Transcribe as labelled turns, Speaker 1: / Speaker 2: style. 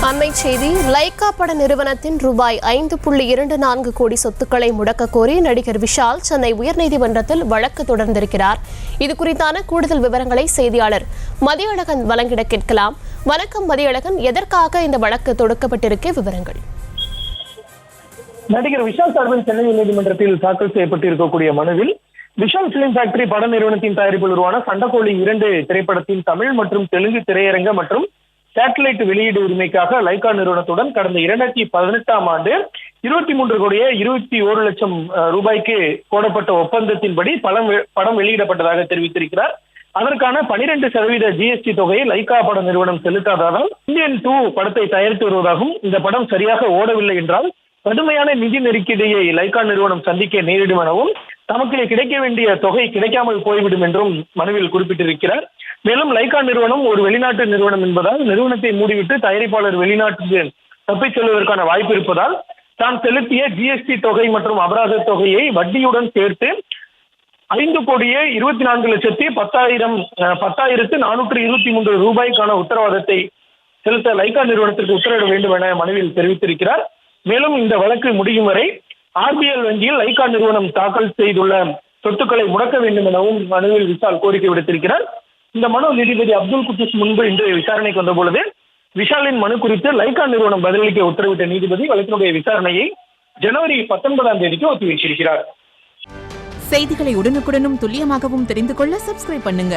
Speaker 1: அண்மை செய்தி. லைகா பட நிறுவனத்தின் ரூபாய் 5.24 கோடி சொத்துக்களை முடக்க கோரி நடிகர் விஷால் சென்னை உயர்நீதிமன்றத்தில் வழக்கு தொடர்ந்திருக்கிறார். இது குறித்தான கூடுதல் விவரங்களை செய்தியாளர் மதியழகன் வழங்கிட கேட்கலாம். வணக்கம் மதியழகன், எதற்காக இந்த வழக்கு தொடுக்கப்பட்டிருக்க விவரங்கள்?
Speaker 2: நடிகர் விஷால் சார்பில் சென்னை உயர்நீதிமன்றத்தில் தாக்கல் செய்யப்பட்டிருக்கக்கூடிய மனுவில் விஷால் பிலிம் ஃபேக்டரி பட நிறுவனத்தின் தயாரிப்பில் உருவான சண்டக்கோழி 2 திரைப்படத்தின் தமிழ் மற்றும் தெலுங்கு திரையரங்க மற்றும் சேட்டலைட் வெளியீடு உரிமைக்காக லைகா நிறுவனத்துடன் கடந்த 2018ஆம் ஆண்டு 23 கோடியே 21 லட்சம் ரூபாய்க்கு போடப்பட்ட ஒப்பந்தத்தின்படி படம் வெளியிடப்பட்டதாக தெரிவித்திருக்கிறார். அதற்கான 12% GST தொகையை லைகா பட நிறுவனம் செலுத்தாததால் இந்தியன் 2 படத்தை தயாரித்து வருவதாகவும் இந்த படம் சரியாக ஓடவில்லை என்றால் கடுமையான நிதி நெருக்கடியை லைகா நிறுவனம் சந்திக்க நேரிடும் எனவும் தமக்கு கிடைக்க வேண்டிய தொகை கிடைக்காமல் போய்விடும் என்றும் மனுவில் குறிப்பிட்டிருக்கிறார். மேலும் லைகா நிறுவனம் ஒரு வெளிநாட்டு நிறுவனம் என்பதால் நிறுவனத்தை மூடிவிட்டு தயாரிப்பாளர் வெளிநாட்டுக்கு தப்பிச் செல்வதற்கான வாய்ப்பு இருப்பதால் தான் செலுத்திய GST தொகை மற்றும் அபராத தொகையை வட்டியுடன் சேர்த்து 5 கோடியே 24 லட்சத்தி 10,423 ரூபாய்க்கான உத்தரவாதத்தை செலுத்த லைகா நிறுவனத்திற்கு உத்தரவிட வேண்டும் என மனுவில் தெரிவித்திருக்கிறார். மேலும் இந்த வழக்கு முடியும் வரை RBL வங்கியில் லைகா நிறுவனம் தாக்கல் செய்துள்ள சொத்துக்களை முடக்க வேண்டும் எனவும் மனுவில் விஷால் கோரிக்கை விடுத்திருக்கிறார். இந்த மனு நீதிபதி அப்துல் குத்தூஸ் முன்பு இன்று விசாரணைக்கு வந்த பொழுது விஷாலின் மனு குறித்து லைகா நிறுவனம் பதிலளிக்க உத்தரவிட்ட நீதிபதி வழக்கினுடைய விசாரணையை ஜனவரி 19ஆம் தேதிக்கு ஒத்திவைத்திருக்கிறார்.
Speaker 3: செய்திகளை உடனுக்குடனும் துல்லியமாகவும் தெரிந்து கொள்ள சப்ஸ்கிரைப் பண்ணுங்க.